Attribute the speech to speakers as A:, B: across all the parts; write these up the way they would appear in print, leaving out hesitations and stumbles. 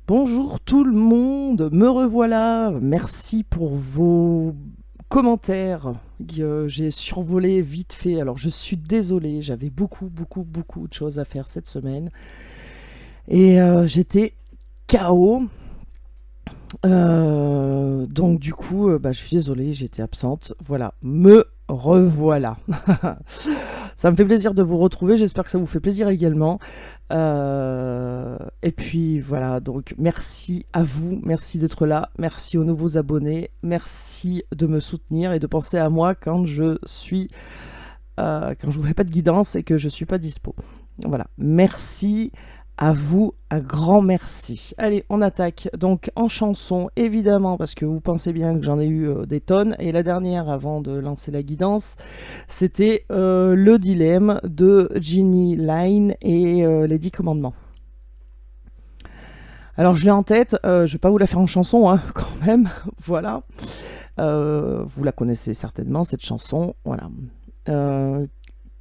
A: Bonjour tout le monde, me revoilà. Merci pour vos commentaires que j'ai survolé vite fait. Alors je suis désolée, j'avais beaucoup de choses à faire cette semaine et j'étais KO. Donc du coup, je suis désolée, j'étais absente. Voilà, me revoilà. Ça me fait plaisir de vous retrouver, j'espère que ça vous fait plaisir également. Et puis voilà, donc merci à vous, merci d'être là, merci aux nouveaux abonnés, merci de me soutenir et de penser à moi quand je vous fais pas de guidance et que je suis pas dispo. Voilà, merci à vous, un grand merci. Allez, on attaque. Donc en chanson, évidemment, parce que vous pensez bien que j'en ai eu des tonnes. Et la dernière, avant de lancer la guidance, c'était le dilemme de Ginny Line et les 10 commandements. Alors je l'ai en tête, je vais pas vous la faire en chanson, hein, quand même. Voilà. Vous la connaissez certainement, cette chanson. Voilà.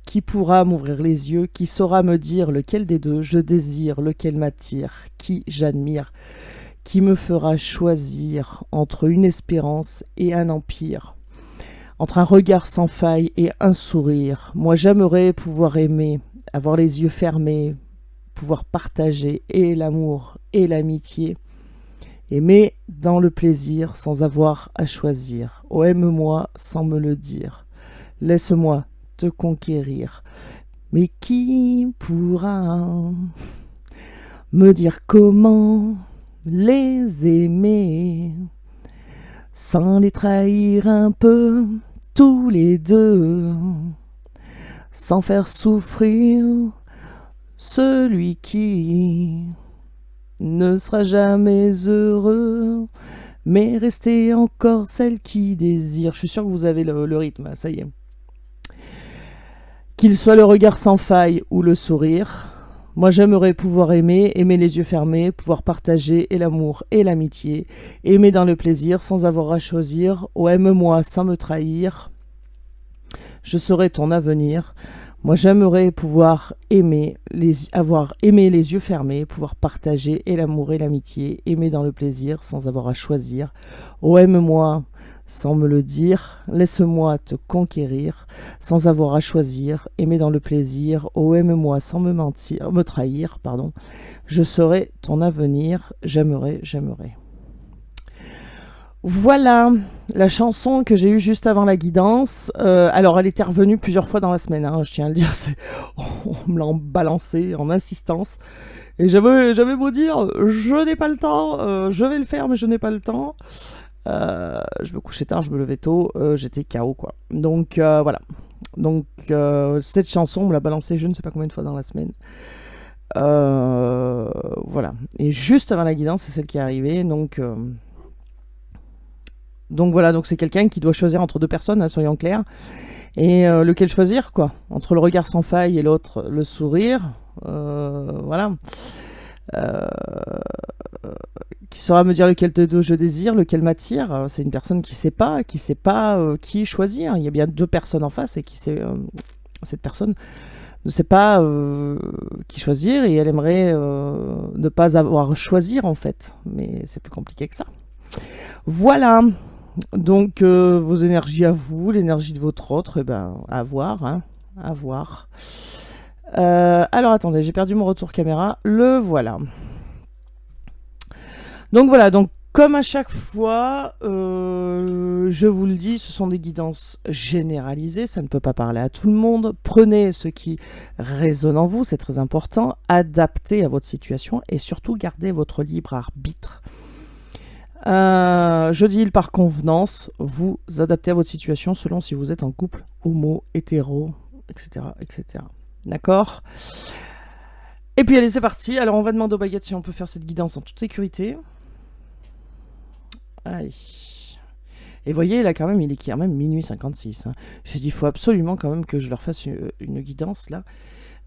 A: Qui pourra m'ouvrir les yeux, qui saura me dire lequel des deux je désire, lequel m'attire, qui j'admire, qui me fera choisir entre une espérance et un empire, entre un regard sans faille et un sourire. Moi j'aimerais pouvoir aimer, avoir les yeux fermés, pouvoir partager et l'amour et l'amitié, aimer dans le plaisir sans avoir à choisir. Oh, aime-moi sans me le dire, laisse-moi te conquérir. Mais qui pourra me dire comment les aimer sans les trahir un peu tous les deux, sans faire souffrir celui qui ne sera jamais heureux, mais rester encore celle qui désire. Je suis sûr que vous avez le rythme, ça y est. Qu'il soit le regard sans faille ou le sourire, moi j'aimerais pouvoir aimer, aimer les yeux fermés, pouvoir partager et l'amour et l'amitié, aimer dans le plaisir sans avoir à choisir, oh aime-moi sans me trahir, je serai ton avenir. Moi j'aimerais pouvoir aimer, avoir aimé les yeux fermés, pouvoir partager et l'amour et l'amitié, aimer dans le plaisir sans avoir à choisir, oh aime-moi sans me le dire, laisse-moi te conquérir, sans avoir à choisir, aimer dans le plaisir, oh aime-moi sans me trahir, pardon, je serai ton avenir, j'aimerais. Voilà la chanson que j'ai eue juste avant la guidance. Alors elle était revenue plusieurs fois dans la semaine, hein, je tiens à le dire, on me l'a balancé en insistance. Et j'avais beau dire, je n'ai pas le temps, je vais le faire mais je n'ai pas le temps. Je me couchais tard, je me levais tôt, j'étais KO quoi. Donc voilà. Donc cette chanson, on me l'a balancée je ne sais pas combien de fois dans la semaine. Voilà. Et juste avant la guidance, c'est celle qui est arrivée. Donc voilà, donc c'est quelqu'un qui doit choisir entre deux personnes, hein, soyons clairs. Et lequel choisir quoi? Entre le regard sans faille et l'autre, le sourire. Voilà. Euh, qui saura me dire lequel de deux je désire, lequel m'attire. C'est une personne qui sait pas qui choisir. Il y a bien deux personnes en face et cette personne ne sait pas qui choisir et elle aimerait ne pas avoir à choisir en fait. Mais c'est plus compliqué que ça. Voilà. Donc vos énergies à vous, l'énergie de votre autre, à voir, hein, à voir. Alors attendez, j'ai perdu mon retour caméra. Le voilà. Donc voilà, donc comme à chaque fois, je vous le dis, ce sont des guidances généralisées, ça ne peut pas parler à tout le monde. Prenez ce qui résonne en vous, c'est très important. Adaptez à votre situation et surtout gardez votre libre arbitre. Je dis par convenance, vous adaptez à votre situation selon si vous êtes en couple, homo, hétéro, etc. etc. D'accord? Et puis allez, c'est parti. Alors on va demander aux baguettes si on peut faire cette guidance en toute sécurité. Allez. Et voyez, là quand même, il est quand même minuit 56. Hein. J'ai dit, il faut absolument quand même que je leur fasse une guidance là.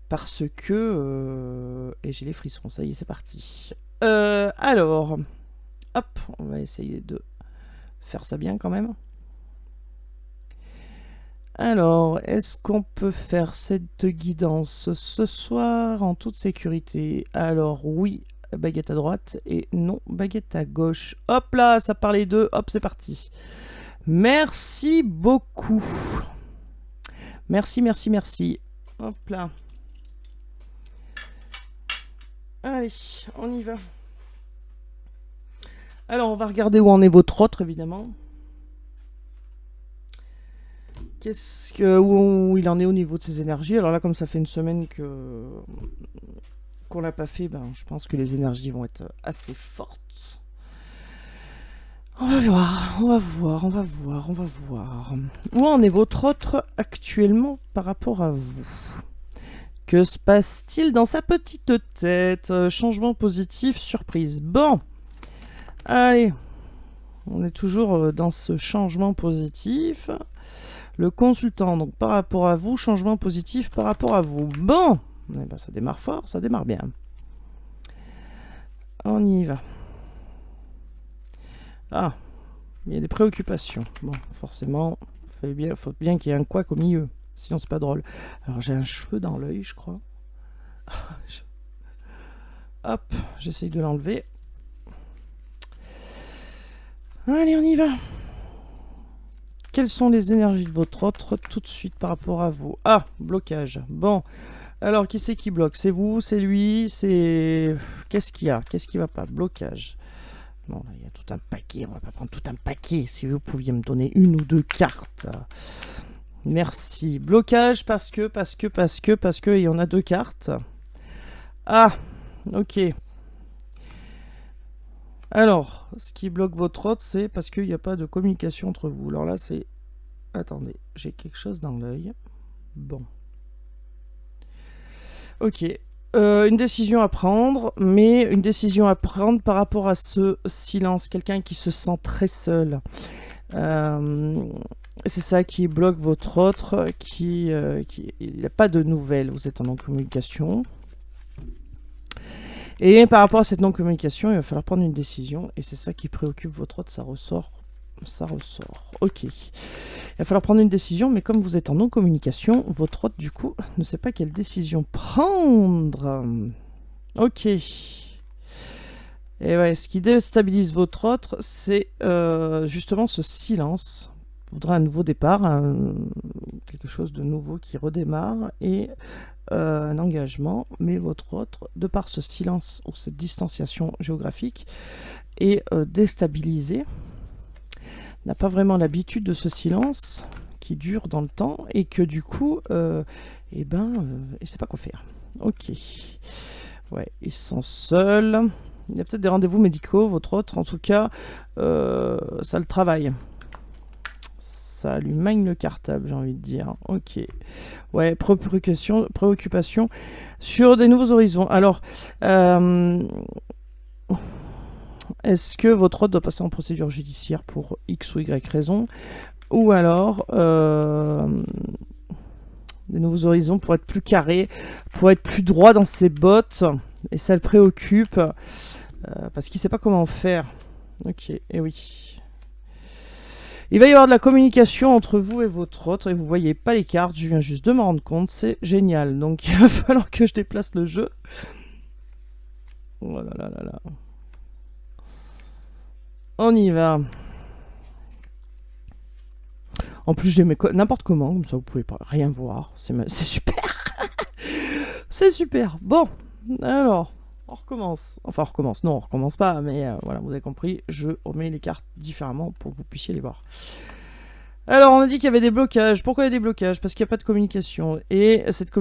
A: Parce que... et j'ai les frissons, ça y est, c'est parti. Alors... Hop, on va essayer de faire ça bien quand même. Alors, est-ce qu'on peut faire cette guidance ce soir en toute sécurité? Alors oui, baguette à droite et non baguette à gauche. Hop là, ça parlait d'eux. Hop, c'est parti. Merci beaucoup. Merci, merci, merci. Hop là. Allez, on y va. Alors, on va regarder où en est votre autre, évidemment. Où il en est au niveau de ses énergies. Alors là, comme ça fait une semaine qu'on l'a pas fait, ben, je pense que les énergies vont être assez fortes. On va voir, on va voir, on va voir, on va voir. Où en est votre autre actuellement par rapport à vous? Que se passe-t-il dans sa petite tête? Changement positif, surprise. Bon, allez, on est toujours dans ce changement positif. Le consultant, donc par rapport à vous, changement positif par rapport à vous. Bon, eh ben, ça démarre fort, ça démarre bien. On y va. Ah, il y a des préoccupations. Bon, forcément, faut bien qu'il y ait un couac au milieu. Sinon, c'est pas drôle. Alors, j'ai un cheveu dans l'œil, je crois. Hop, j'essaye de l'enlever. Allez, on y va. Quelles sont les énergies de votre autre tout de suite par rapport à vous? Ah, blocage. Bon. Alors, qui c'est qui bloque? C'est vous? C'est lui? C'est... Qu'est-ce qu'il y a? Qu'est-ce qui va pas? Blocage. Bon, là, il y a tout un paquet. On va pas prendre tout un paquet. Si vous pouviez me donner une ou deux cartes. Merci. Blocage parce que, et on a deux cartes. Ah, ok. Alors, ce qui bloque votre autre, c'est parce qu'il n'y a pas de communication entre vous. Alors là, c'est... Attendez, j'ai quelque chose dans l'œil. Bon. Ok. Une décision à prendre, mais une décision à prendre par rapport à ce silence. Quelqu'un qui se sent très seul. C'est ça qui bloque votre autre, il n'y a pas de nouvelles. Vous êtes en non-communication. Et par rapport à cette non-communication, il va falloir prendre une décision. Et c'est ça qui préoccupe votre autre, ça ressort. Ça ressort. Ok. Il va falloir prendre une décision, mais comme vous êtes en non-communication, votre autre, du coup, ne sait pas quelle décision prendre. Ok. Et ouais, ce qui déstabilise votre autre, c'est justement ce silence. Il faudra un nouveau départ, quelque chose de nouveau qui redémarre, et un engagement, mais votre autre, de par ce silence ou cette distanciation géographique, est déstabilisé, n'a pas vraiment l'habitude de ce silence qui dure dans le temps, et que du coup, il ne sait pas quoi faire. Ok. Ouais, il se sent seul. Il y a peut-être des rendez-vous médicaux, votre autre, en tout cas, ça le travaille. Ça lui mène le cartable, j'ai envie de dire. Ok. Ouais, préoccupation sur des nouveaux horizons. Alors, est-ce que votre autre doit passer en procédure judiciaire pour X ou Y raison? Ou alors, des nouveaux horizons pour être plus carré, pour être plus droit dans ses bottes. Et ça le préoccupe, parce qu'il ne sait pas comment faire. Ok, et oui. Il va y avoir de la communication entre vous et votre autre, et vous voyez pas les cartes, je viens juste de me rendre compte, c'est génial. Donc il va falloir que je déplace le jeu. Oh là là là là. On y va. En plus, je les mets n'importe comment, comme ça vous pouvez pas rien voir. C'est super. C'est super. Bon, alors, on recommence. Enfin, on recommence. Non, on recommence pas, mais voilà, vous avez compris. Je remets les cartes différemment pour que vous puissiez les voir. Alors, on a dit qu'il y avait des blocages. Pourquoi il y a des blocages? Parce qu'il n'y a pas de communication. Et cette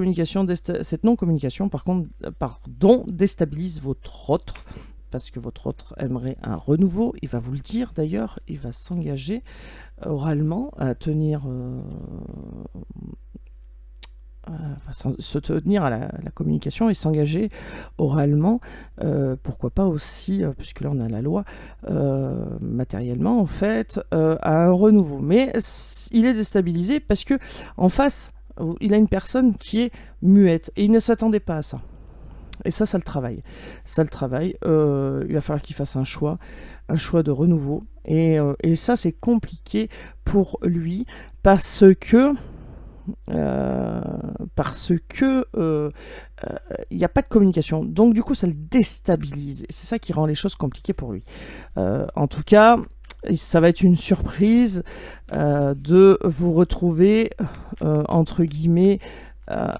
A: non-communication, par contre, déstabilise votre autre. Parce que votre autre aimerait un renouveau. Il va vous le dire d'ailleurs. Il va s'engager oralement à tenir... se tenir à la communication et s'engager oralement, pourquoi pas aussi, puisque là on a la loi, matériellement en fait, à un renouveau. Mais il est déstabilisé parce que en face, il a une personne qui est muette et il ne s'attendait pas à ça. Et ça le travaille. Ça le travaille. Il va falloir qu'il fasse un choix de renouveau. Et ça c'est compliqué pour lui parce que parce que il n'y a pas de communication. Donc du coup, ça le déstabilise. Et c'est ça qui rend les choses compliquées pour lui. En tout cas, ça va être une surprise de vous retrouver, entre guillemets,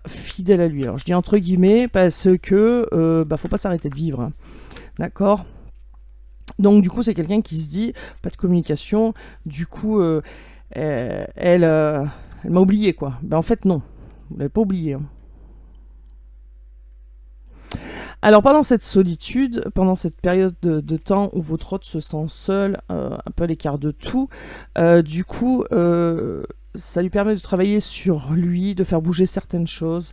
A: fidèle à lui. Alors je dis entre guillemets parce que faut pas s'arrêter de vivre. Hein. D'accord ? Donc du coup, c'est quelqu'un qui se dit, pas de communication, du coup, elle m'a oublié, quoi. Ben en fait, non, vous l'avez pas oublié. Hein. Alors pendant cette solitude, pendant cette période de temps où votre hôte se sent seul, un peu à l'écart de tout, du coup, ça lui permet de travailler sur lui, de faire bouger certaines choses,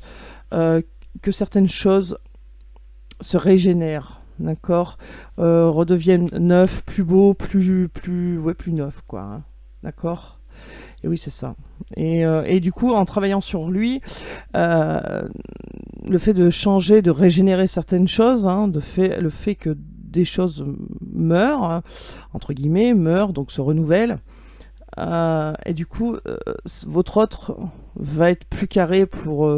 A: que certaines choses se régénèrent. D'accord, redeviennent neufs, plus beaux, plus neufs, quoi. Hein. D'accord. Et oui, c'est ça. Et du coup, en travaillant sur lui, le fait de changer, de régénérer certaines choses, hein, le fait que des choses meurent, hein, entre guillemets, meurent, donc se renouvellent, et du coup, votre autre va être plus carré pour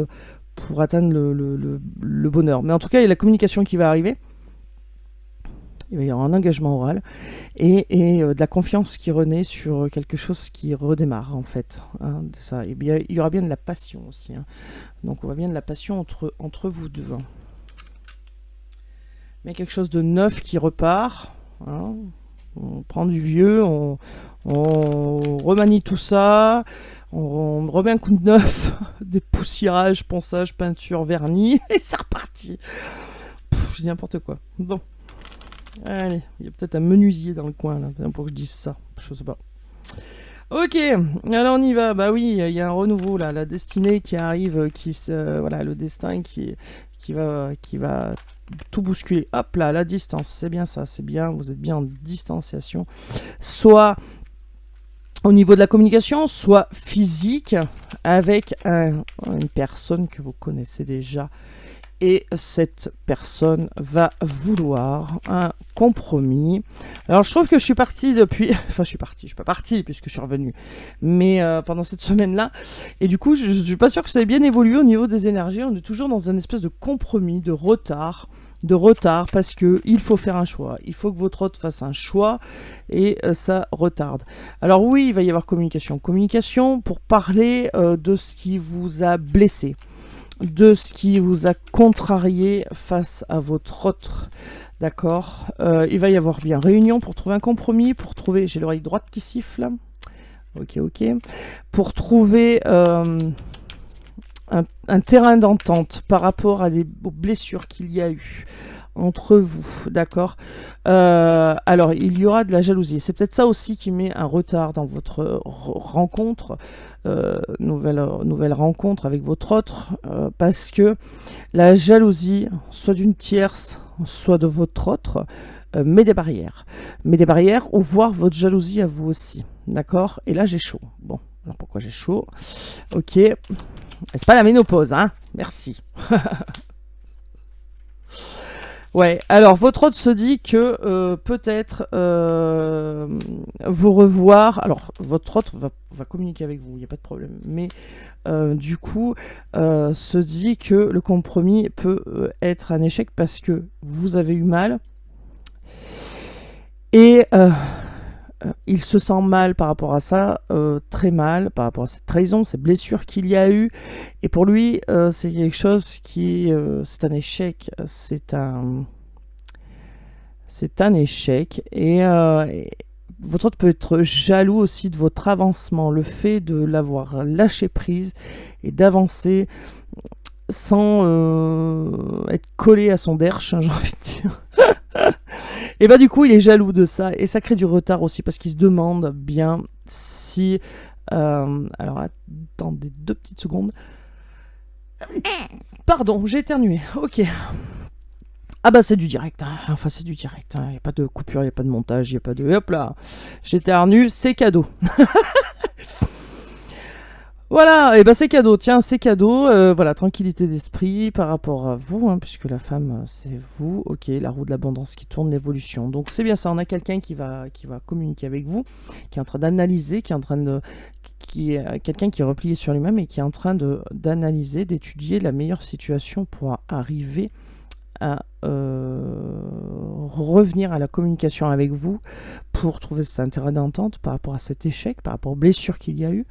A: atteindre le bonheur. Mais en tout cas, il y a la communication qui va arriver. Il va y avoir un engagement oral et de la confiance qui renaît sur quelque chose qui redémarre en fait. Hein, de ça. Et bien, il y aura bien de la passion aussi. Hein. Donc on voit bien de la passion entre vous deux. Hein. Mais quelque chose de neuf qui repart. Hein. On prend du vieux, on remanie tout ça, on remet un coup de neuf, des poussiérages, ponçage, peinture, vernis, et c'est reparti. Je dis n'importe quoi. Bon. Allez, il y a peut-être un menuisier dans le coin là, pour que je dise ça, je sais pas. Ok, alors on y va. Bah oui, il y a un renouveau là, la destinée qui arrive, voilà, le destin qui va tout bousculer. Hop là, la distance, c'est bien ça, c'est bien. Vous êtes bien en distanciation, soit au niveau de la communication, soit physique avec une personne que vous connaissez déjà. Et cette personne va vouloir un compromis. Alors je trouve que je suis partie depuis... Enfin je suis pas partie puisque je suis revenue. Mais pendant cette semaine-là. Et du coup je suis pas sûre que ça ait bien évolué au niveau des énergies. On est toujours dans un espèce de compromis, de retard parce que il faut faire un choix. Il faut que votre hôte fasse un choix et ça retarde. Alors oui, il va y avoir communication. Communication pour parler de ce qui vous a blessé, de ce qui vous a contrarié face à votre autre. D'accord, il va y avoir bien réunion pour trouver un compromis, pour trouver... J'ai l'oreille droite qui siffle. Ok. Pour trouver un terrain d'entente par rapport aux blessures qu'il y a eu entre vous, d'accord. Alors, il y aura de la jalousie. C'est peut-être ça aussi qui met un retard dans votre rencontre, nouvelle rencontre avec votre autre, parce que la jalousie, soit d'une tierce, soit de votre autre, met des barrières. Ou voire votre jalousie à vous aussi, d'accord. Et là, j'ai chaud. Bon, alors pourquoi j'ai chaud? Ok. C'est pas la ménopause, hein. Merci. Ouais, alors votre hôte se dit que peut-être vous revoir. Alors votre hôte va communiquer avec vous, il n'y a pas de problème. Mais du coup, se dit que le compromis peut être un échec parce que vous avez eu mal. Et il se sent mal par rapport à ça, très mal par rapport à cette trahison, ces blessures qu'il y a eu. Et pour lui, c'est quelque chose qui... c'est un échec, c'est un échec. Et votre autre peut être jaloux aussi de votre avancement, le fait de l'avoir lâché prise et d'avancer sans être collé à son derche, hein, j'ai envie de dire. Et bah du coup il est jaloux de ça et ça crée du retard aussi parce qu'il se demande bien si alors attendez 2 petites secondes, pardon, j'ai éternué. Ok, ah bah c'est du direct, hein. Enfin c'est du direct, il n'y a pas de coupure, il n'y a pas de montage, il n'y a pas de... Hop là, j'éternue, c'est cadeau. Voilà, et ben c'est cadeau, tiens, c'est cadeau, voilà, tranquillité d'esprit par rapport à vous, hein, puisque la femme, c'est vous, ok, la roue de l'abondance qui tourne, l'évolution, donc c'est bien ça, on a quelqu'un qui va communiquer avec vous, qui est en train d'analyser, qui est en train quelqu'un qui est replié sur lui-même et qui est en train d'analyser, d'étudier la meilleure situation pour arriver à revenir à la communication avec vous pour trouver cet intérêt d'entente par rapport à cet échec, par rapport aux blessures qu'il y a eu,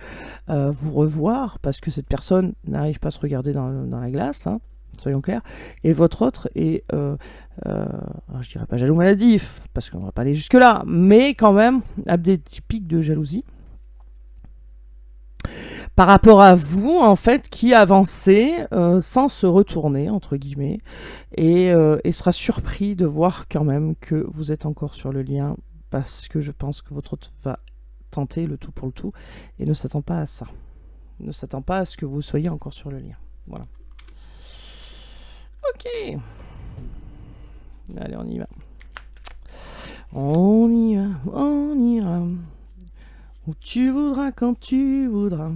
A: vous revoir parce que cette personne n'arrive pas à se regarder dans la glace, hein, soyons clairs, et votre autre est, je dirais pas jaloux maladif, parce qu'on va pas aller jusque-là, mais quand même, a des typiques de jalousie par rapport à vous, en fait, qui avancez sans se retourner, entre guillemets, et sera surpris de voir quand même que vous êtes encore sur le lien, parce que je pense que votre autre va tenter le tout pour le tout, et ne s'attend pas à ça. Ne s'attend pas à ce que vous soyez encore sur le lien. Voilà. Ok. Allez, on y va. On y va, on ira. Où tu voudras, quand tu voudras.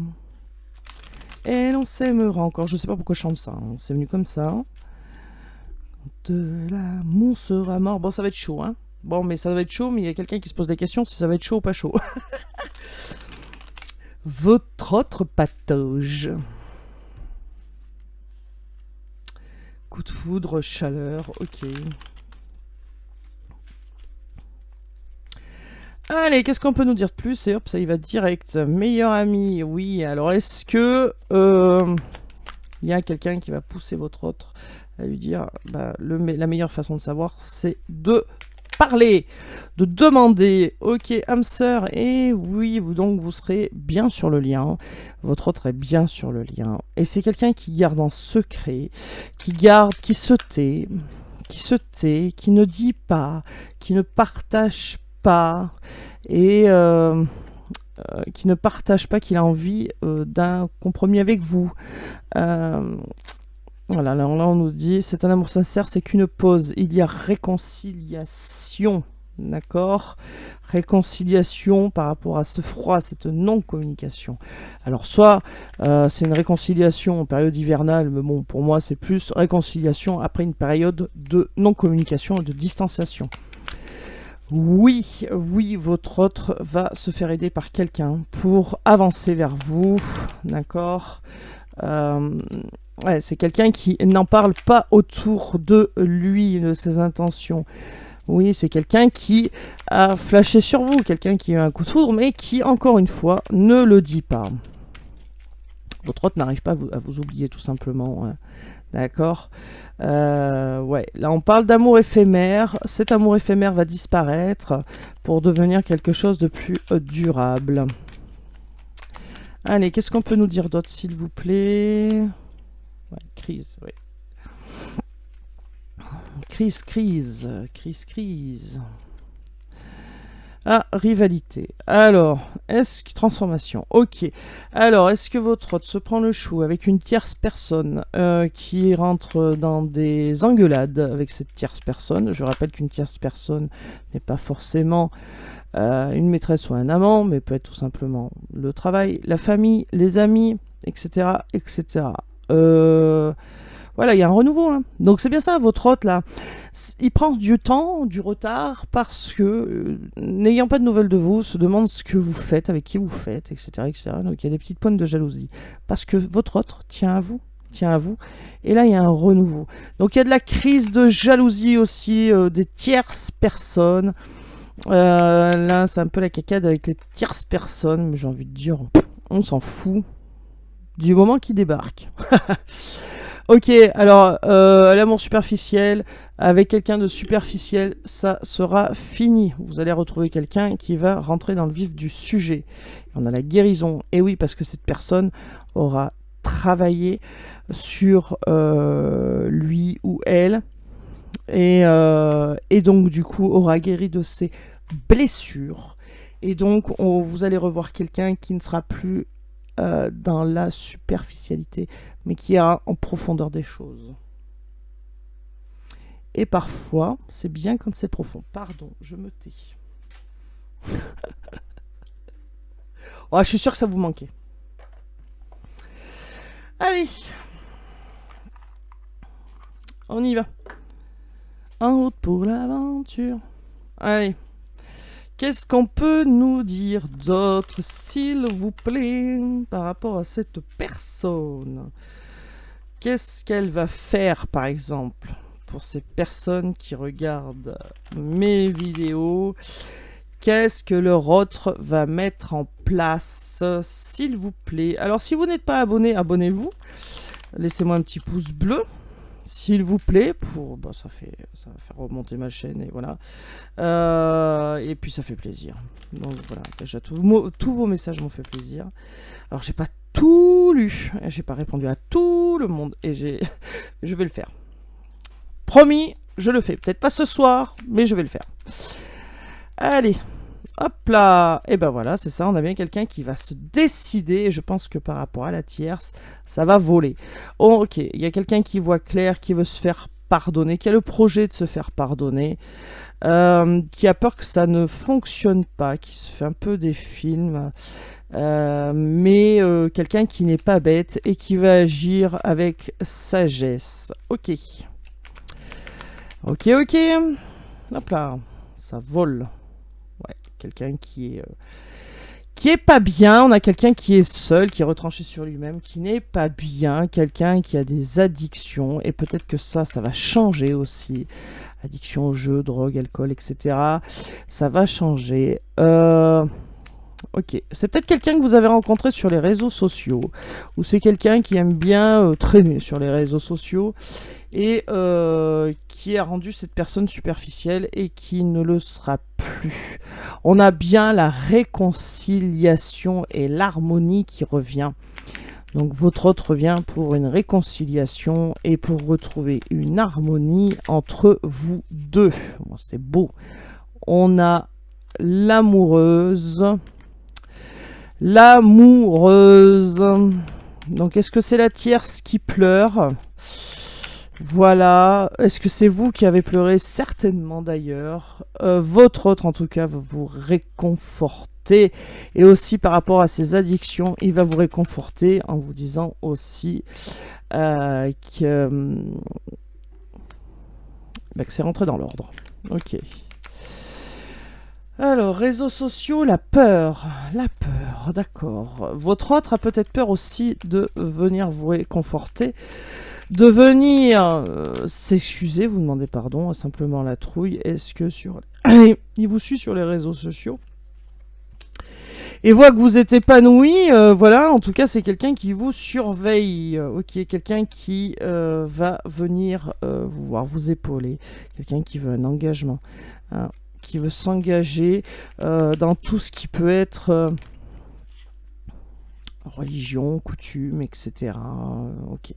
A: Et l'on s'aimera encore. Je sais pas pourquoi je chante ça. Hein. C'est venu comme ça. Quand l'amour sera mort. Bon, ça va être chaud. Hein. Bon, mais ça va être chaud. Mais il y a quelqu'un qui se pose des questions si ça va être chaud ou pas chaud. Votre autre patauge. Coup de foudre, chaleur. Ok. Allez, qu'est-ce qu'on peut nous dire de plus? Et hop, ça y va direct. Meilleur ami, oui. Alors, est-ce que il y a quelqu'un qui va pousser votre autre à lui dire bah, la meilleure façon de savoir, c'est de parler, de demander. Ok, âme sœur, et oui, vous serez bien sur le lien. Votre autre est bien sur le lien. Et c'est quelqu'un qui garde en secret, qui se tait, qui ne dit pas, qui ne partage pas et qui ne partage pas, qu'il a envie d'un compromis avec vous. Voilà, là on nous dit c'est un amour sincère, c'est qu'une pause, il y a réconciliation, d'accord, réconciliation par rapport à ce froid, cette non-communication. Alors soit c'est une réconciliation en période hivernale, mais bon, pour moi c'est plus réconciliation après une période de non-communication et de distanciation. Oui, votre autre va se faire aider par quelqu'un pour avancer vers vous, d'accord. Ouais, c'est quelqu'un qui n'en parle pas autour de lui, de ses intentions. Oui, c'est quelqu'un qui a flashé sur vous, quelqu'un qui a eu un coup de foudre, mais qui, encore une fois, ne le dit pas. Votre autre n'arrive pas à vous oublier, tout simplement. Hein. D'accord. Ouais, là on parle d'amour éphémère. Cet amour éphémère va disparaître pour devenir quelque chose de plus durable. Allez, qu'est-ce qu'on peut nous dire d'autre, s'il vous plaît? Ouais, crise, oui. Crise. Ah, rivalité. Alors, transformation. Ok. Alors, est-ce que votre hôte se prend le chou avec une tierce personne qui rentre dans des engueulades avec cette tierce personne? Je rappelle qu'une tierce personne n'est pas forcément une maîtresse ou un amant, mais peut être tout simplement le travail, la famille, les amis, etc., etc. Voilà, il y a un renouveau. Hein. Donc c'est bien ça, votre hôte là. Il prend du temps, du retard, parce que, n'ayant pas de nouvelles de vous, se demande ce que vous faites, avec qui vous faites, etc., etc. Donc il y a des petites pointes de jalousie. Parce que votre hôte tient à vous. Et là, il y a un renouveau. Donc il y a de la crise de jalousie aussi, des tierces personnes. Là, c'est un peu la cacade avec les tierces personnes, mais j'ai envie de dire, on s'en fout du moment qu'ils débarquent. Ok, alors l'amour superficiel, avec quelqu'un de superficiel, ça sera fini. Vous allez retrouver quelqu'un qui va rentrer dans le vif du sujet. On a la guérison, et oui, parce que cette personne aura travaillé sur lui ou elle, et donc du coup aura guéri de ses blessures. Et donc vous allez revoir quelqu'un qui ne sera plus dans la superficialité, mais qui ira en profondeur des choses. Et parfois, c'est bien quand c'est profond. Pardon, je me tais. Oh, je suis sûr que ça vous manquait. Allez, on y va. En route pour l'aventure. Allez. qu'est-ce qu'on peut nous dire d'autre, s'il vous plaît, par rapport à cette personne? Qu'est-ce qu'elle va faire, par exemple, pour ces personnes qui regardent mes vidéos? Qu'est-ce que leur autre va mettre en place, s'il vous plaît? Alors, si vous n'êtes pas abonné, abonnez-vous. Laissez-moi un petit pouce bleu, s'il vous plaît, pour ça va faire remonter ma chaîne, et voilà. Et puis ça fait plaisir. Donc voilà, déjà tous vos messages m'ont fait plaisir. Alors j'ai pas tout lu, j'ai pas répondu à tout le monde, et je vais le faire. Promis, je le fais. Peut-être pas ce soir, mais je vais le faire. Allez, hop là. Et ben voilà, c'est ça, on a bien quelqu'un qui va se décider, et je pense que par rapport à la tierce, ça va voler. Oh, ok, il y a quelqu'un qui voit clair, qui veut se faire pardonner, qui a le projet de se faire pardonner, qui a peur que ça ne fonctionne pas, qui se fait un peu des films, mais quelqu'un qui n'est pas bête et qui va agir avec sagesse. Ok. Ok, ok. Hop là, ça vole. Ouais, quelqu'un qui est pas bien. On a quelqu'un qui est seul, qui est retranché sur lui-même, qui n'est pas bien. Quelqu'un qui a des addictions. Et peut-être que ça va changer aussi. Addiction aux jeux, drogue, alcool, etc. Ça va changer. Ok, c'est peut-être quelqu'un que vous avez rencontré sur les réseaux sociaux, ou c'est quelqu'un qui aime bien traîner sur les réseaux sociaux, et qui a rendu cette personne superficielle et qui ne le sera plus. On a bien la réconciliation et l'harmonie qui revient. Donc votre hôte revient pour une réconciliation et pour retrouver une harmonie entre vous deux. Bon, c'est beau. On a l'amoureuse. L'amoureuse. Donc est-ce que c'est la tierce qui pleure? Voilà. Est-ce que c'est vous qui avez pleuré? Certainement d'ailleurs. Votre autre en tout cas va vous réconforter. Et aussi par rapport à ses addictions, il va vous réconforter en vous disant aussi que c'est rentré dans l'ordre. Ok. Alors, réseaux sociaux, la peur, d'accord. Votre autre a peut-être peur aussi de venir vous réconforter, de venir s'excuser, vous demander pardon, simplement la trouille. Est-ce que il vous suit sur les réseaux sociaux et voit que vous êtes épanoui, voilà, en tout cas c'est quelqu'un qui vous surveille, ok, quelqu'un qui va venir vous voir, vous épauler, quelqu'un qui veut un engagement, hein, qui veut s'engager dans tout ce qui peut être religion, coutume, etc. Ok.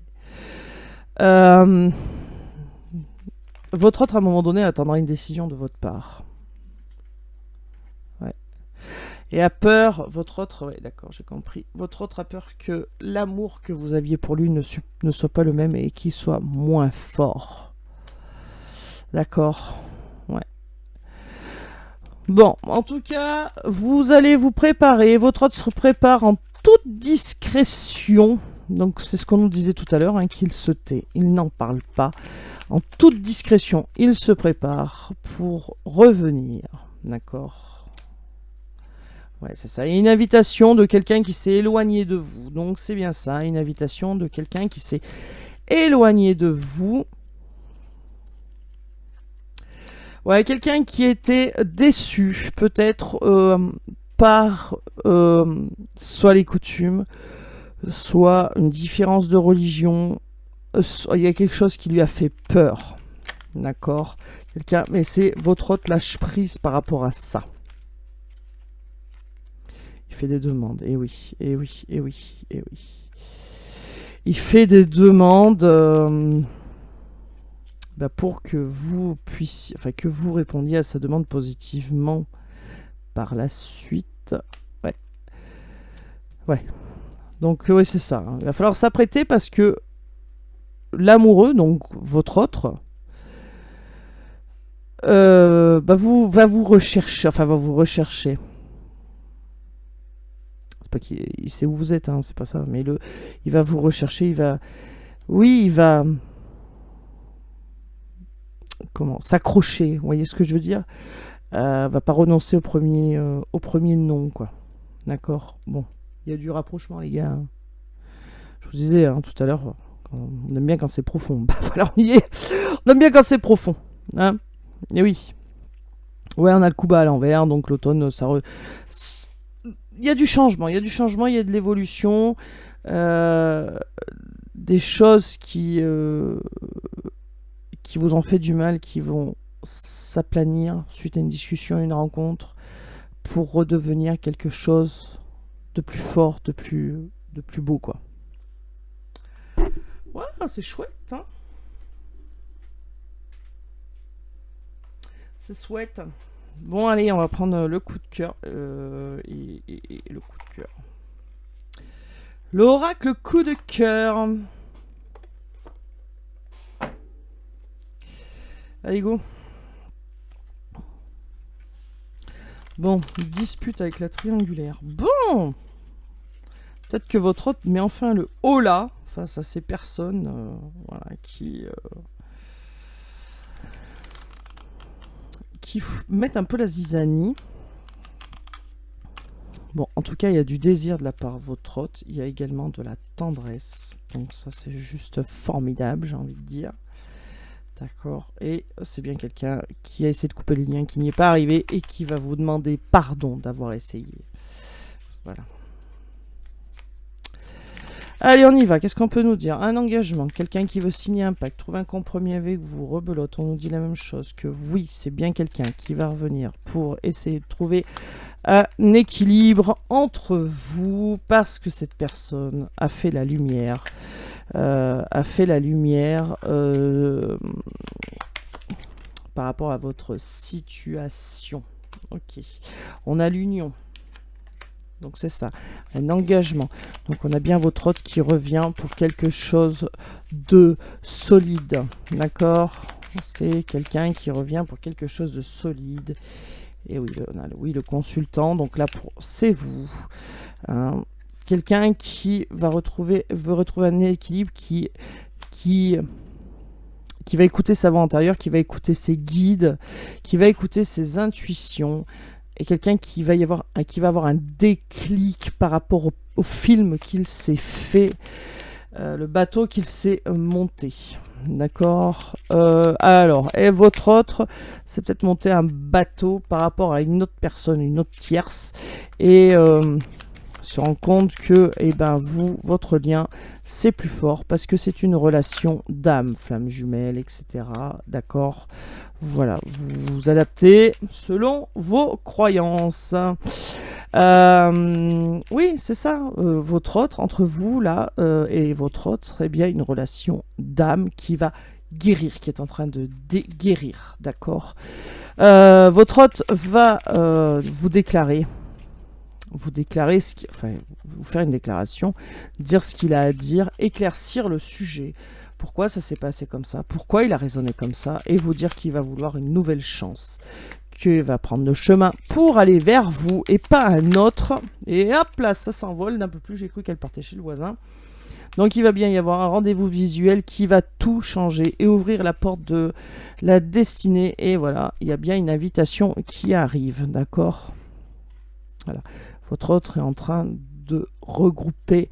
A: Votre autre, à un moment donné, attendra une décision de votre part. Ouais. Et a peur, votre autre, ouais, d'accord, j'ai compris. Votre autre a peur que l'amour que vous aviez pour lui ne soit pas le même et qu'il soit moins fort. D'accord. Ouais. Bon, en tout cas, vous allez vous préparer. Votre autre se prépare en toute discrétion. Donc, c'est ce qu'on nous disait tout à l'heure, hein, qu'il se tait. Il n'en parle pas. En toute discrétion, il se prépare pour revenir. D'accord? Ouais, c'est ça. Et une invitation de quelqu'un qui s'est éloigné de vous. Donc, c'est bien ça. Une invitation de quelqu'un qui s'est éloigné de vous. Ouais, quelqu'un qui était déçu, peut-être par soit les coutumes, soit une différence de religion. Il y a quelque chose qui lui a fait peur. D'accord? Quelqu'un, mais c'est votre autre lâche prise par rapport à ça. Il fait des demandes. Et oui, et oui, et oui, et oui. Il fait des demandes. Pour que vous puissiez, enfin que vous répondiez à sa demande positivement par la suite. Ouais. Ouais. Donc oui, c'est ça. Hein. Il va falloir s'apprêter parce que l'amoureux, donc votre autre, va vous rechercher. Enfin, va vous rechercher. C'est pas qu'il sait où vous êtes, hein, c'est pas ça. Mais il va vous rechercher. Il va comment s'accrocher, vous voyez ce que je veux dire, va pas renoncer au premier nom, quoi. D'accord. Bon, il y a du rapprochement, les gars. Je vous disais hein, tout à l'heure, on aime bien quand c'est profond. Bah voilà, on y est. On aime bien quand c'est profond. Hein. Et oui. Ouais, on a le coup bas à l'envers, donc l'automne, il y a du changement, il y a de l'évolution, des choses qui vous ont fait du mal, qui vont s'aplanir suite à une discussion, une rencontre, pour redevenir quelque chose de plus fort, de plus beau, quoi. Ouais, c'est chouette, hein. C'est chouette. Bon, allez, on va prendre le coup de cœur et le coup de cœur. L'oracle coup de cœur. Allez, go. Bon, dispute avec la triangulaire. Bon, peut-être que votre hôte met enfin le haut là face à ces personnes voilà, qui mettent un peu la zizanie. Bon, en tout cas, il y a du désir de la part de votre hôte. Il y a également de la tendresse. Donc ça, c'est juste formidable, j'ai envie de dire. D'accord. Et c'est bien quelqu'un qui a essayé de couper les liens, qui n'y est pas arrivé et qui va vous demander pardon d'avoir essayé. Voilà. Allez, on y va. Qu'est-ce qu'on peut nous dire? Un engagement. Quelqu'un qui veut signer un pacte, trouver un compromis avec vous, rebelote. On nous dit la même chose. Que oui, c'est bien quelqu'un qui va revenir pour essayer de trouver un équilibre entre vous parce que cette personne a fait la lumière. Par rapport à votre situation. Ok. On a l'union. Donc c'est ça, un engagement. Donc on a bien votre hôte qui revient pour quelque chose de solide. D'accord? C'est quelqu'un qui revient pour quelque chose de solide. Et oui, on a le consultant. Donc là, c'est vous. Hein. Quelqu'un qui veut retrouver un équilibre, qui va écouter sa voix intérieure, qui va écouter ses guides, qui va écouter ses intuitions. Et quelqu'un qui va avoir un déclic par rapport au film qu'il s'est fait, le bateau qu'il s'est monté. D'accord. Alors, et votre autre, c'est peut-être monter un bateau par rapport à une autre personne, une autre tierce, et se rend compte que, votre lien, c'est plus fort parce que c'est une relation d'âme, flamme jumelle, etc. D'accord. Voilà, vous vous adaptez selon vos croyances. Oui, c'est ça. Votre autre, entre vous là et votre autre, serait bien une relation d'âme qui va guérir, qui est en train de guérir. D'accord. Votre hôte va vous déclarer. Vous faire une déclaration, dire ce qu'il a à dire, éclaircir le sujet. Pourquoi ça s'est passé comme ça? Pourquoi il a raisonné comme ça? Et vous dire qu'il va vouloir une nouvelle chance. Qu'il va prendre le chemin pour aller vers vous et pas un autre. Et hop là, ça s'envole d'un peu plus. J'ai cru qu'elle partait chez le voisin. Donc il va bien y avoir un rendez-vous visuel qui va tout changer et ouvrir la porte de la destinée. Et voilà, il y a bien une invitation qui arrive. D'accord? Voilà. Votre autre est en train de regrouper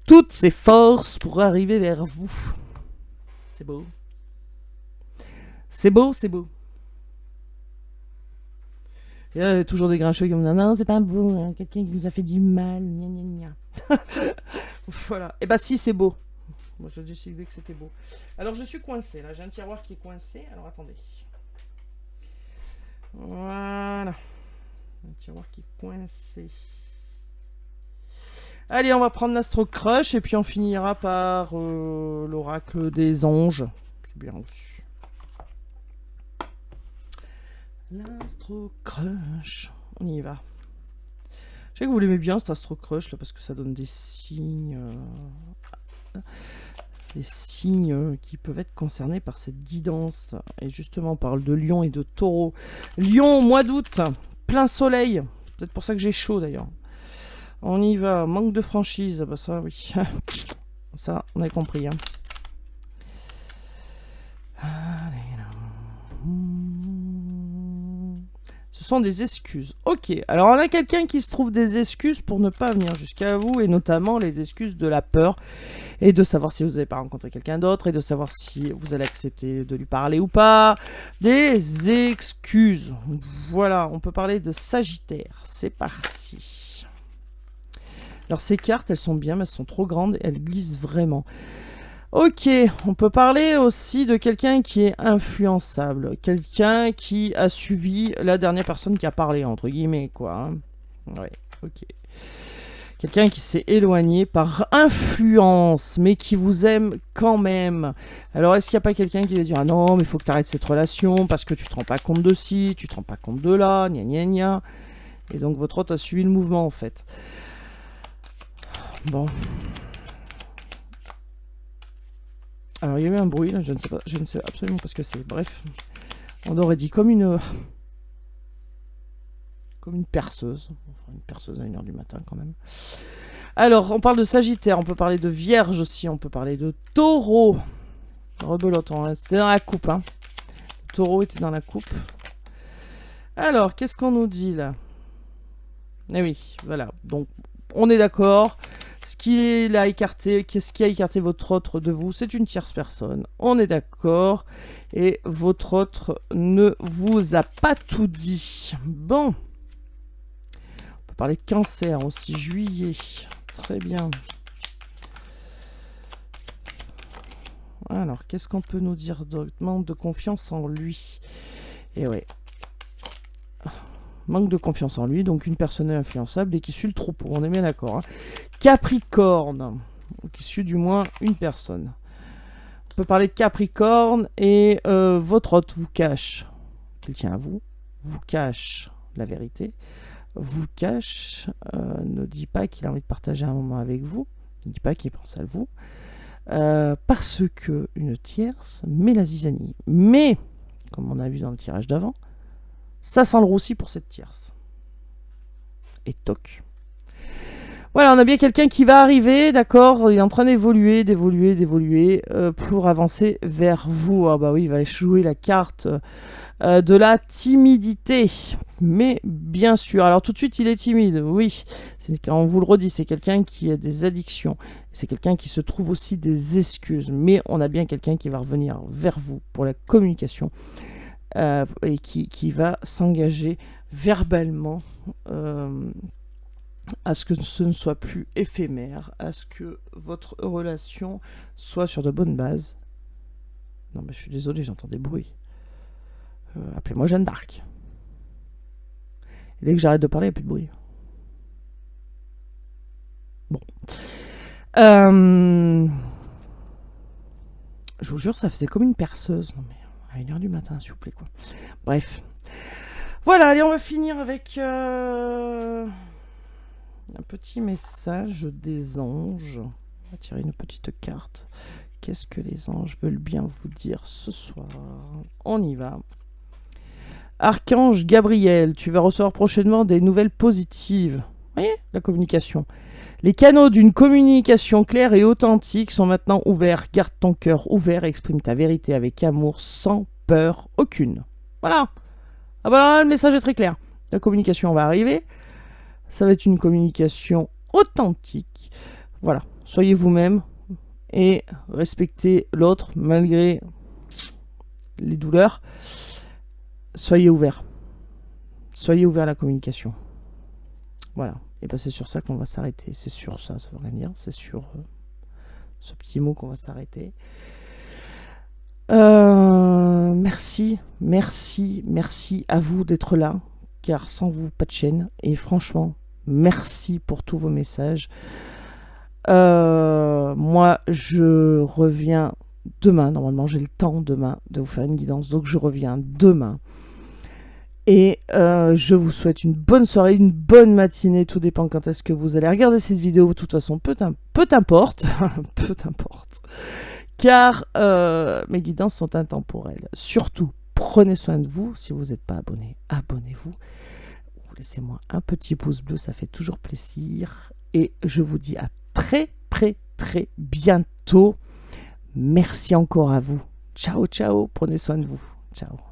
A: toutes ses forces pour arriver vers vous. C'est beau. C'est beau, c'est beau. Et là, il y a toujours des grincheux qui me disent non, c'est pas beau, hein, quelqu'un qui nous a fait du mal, gna gna gna. Voilà. Et bah si, c'est beau. Moi, j'ai décidé que c'était beau. Alors, je suis coincé. Là, j'ai un tiroir qui est coincé. Alors, attendez. Voilà. Un tiroir qui est coincé. Allez, on va prendre l'Astro Crush et puis on finira par l'oracle des anges. C'est bien reçu. L'Astro Crush. On y va. Je sais que vous l'aimez bien cet Astro Crush là parce que ça donne des signes. Des signes qui peuvent être concernés par cette guidance. Et justement, on parle de Lion et de Taureau. Lion, mois d'août, plein soleil. C'est peut-être pour ça que j'ai chaud d'ailleurs. On y va, manque de franchise, bah ça oui, ça on a compris. Hein. Ce sont des excuses. Ok, alors on a quelqu'un qui se trouve des excuses pour ne pas venir jusqu'à vous, et notamment les excuses de la peur, et de savoir si vous n'avez pas rencontré quelqu'un d'autre, et de savoir si vous allez accepter de lui parler ou pas. Des excuses. Voilà, on peut parler de Sagittaire. C'est parti. Alors ces cartes, elles sont bien, mais elles sont trop grandes, et elles glissent vraiment. Ok, on peut parler aussi de quelqu'un qui est influençable, quelqu'un qui a suivi la dernière personne qui a parlé, entre guillemets, quoi. Hein. Ouais, ok. Quelqu'un qui s'est éloigné par influence, mais qui vous aime quand même. Alors, est-ce qu'il n'y a pas quelqu'un qui va dire « Ah non, mais il faut que tu arrêtes cette relation, parce que tu te rends pas compte de ci, tu te rends pas compte de là, gna gna gna. » Et donc, votre hôte a suivi le mouvement, en fait. Bon... Alors, il y a eu un bruit, là, je ne sais absolument pas ce que c'est. Bref, on aurait dit comme une perceuse. Enfin, une perceuse à 1h du matin, quand même. Alors, on parle de Sagittaire, on peut parler de Vierge aussi, on peut parler de Taureau. Rebelote, c'était dans la coupe, hein. Taureau était dans la coupe. Alors, qu'est-ce qu'on nous dit, là? Eh oui, voilà. Donc, on est d'accord. Ce qui a écarté votre autre de vous, c'est une tierce personne. On est d'accord. Et votre autre ne vous a pas tout dit. Bon. On peut parler de Cancer aussi, juillet. Très bien. Alors, qu'est-ce qu'on peut nous dire d'autre? Manque de confiance en lui. Et ouais. Manque de confiance en lui, donc une personne influençable et qui suit le troupeau. On est bien d'accord. Hein. Capricorne, qui suit du moins une personne. On peut parler de Capricorne et votre hôte vous cache qu'il tient à vous, vous cache la vérité, vous cache, ne dit pas qu'il a envie de partager un moment avec vous, ne dit pas qu'il pense à vous, parce que une tierce met la zizanie. Mais, comme on a vu dans le tirage d'avant, ça sent le roussi pour cette tierce. Et toc. Voilà, on a bien quelqu'un qui va arriver, d'accord, il est en train d'évoluer, pour avancer vers vous. Ah bah oui, il va jouer la carte de la timidité. Mais bien sûr, alors tout de suite, il est timide, oui. On vous le redit, c'est quelqu'un qui a des addictions. C'est quelqu'un qui se trouve aussi des excuses. Mais on a bien quelqu'un qui va revenir vers vous pour la communication. Et qui va s'engager verbalement à ce que ce ne soit plus éphémère, à ce que votre relation soit sur de bonnes bases. Non mais je suis désolé, j'entends des bruits. Appelez-moi Jeanne d'Arc. Et dès que j'arrête de parler, il n'y a plus de bruit. Bon. Je vous jure, ça faisait comme une perceuse. Non mais... à 1h du matin, s'il vous plaît, quoi. Bref. Voilà, allez, on va finir avec un petit message des anges. On va tirer une petite carte. Qu'est-ce que les anges veulent bien vous dire ce soir? On y va. Archange Gabriel, tu vas recevoir prochainement des nouvelles positives. Vous voyez, la communication. Les canaux d'une communication claire et authentique sont maintenant ouverts. Garde ton cœur ouvert et exprime ta vérité avec amour, sans peur aucune. Voilà. Ah bah là, le message est très clair. La communication va arriver. Ça va être une communication authentique. Voilà. Soyez vous-même et respectez l'autre malgré les douleurs. Soyez ouverts. Soyez ouverts à la communication. Voilà. Et bien c'est sur ça qu'on va s'arrêter. C'est sur ça, ça veut rien dire. C'est sur ce petit mot qu'on va s'arrêter. Merci à vous d'être là. Car sans vous, pas de chaîne. Et franchement, merci pour tous vos messages. Moi, je reviens demain. Normalement, j'ai le temps demain de vous faire une guidance. Donc, je reviens demain. Et je vous souhaite une bonne soirée, une bonne matinée. Tout dépend quand est-ce que vous allez regarder cette vidéo. De toute façon, peu t'importe. Peu t'importe. Car mes guidances sont intemporelles. Surtout, prenez soin de vous. Si vous n'êtes pas abonné, abonnez-vous. Laissez-moi un petit pouce bleu, ça fait toujours plaisir. Et je vous dis à très bientôt. Merci encore à vous. Ciao, ciao. Prenez soin de vous. Ciao.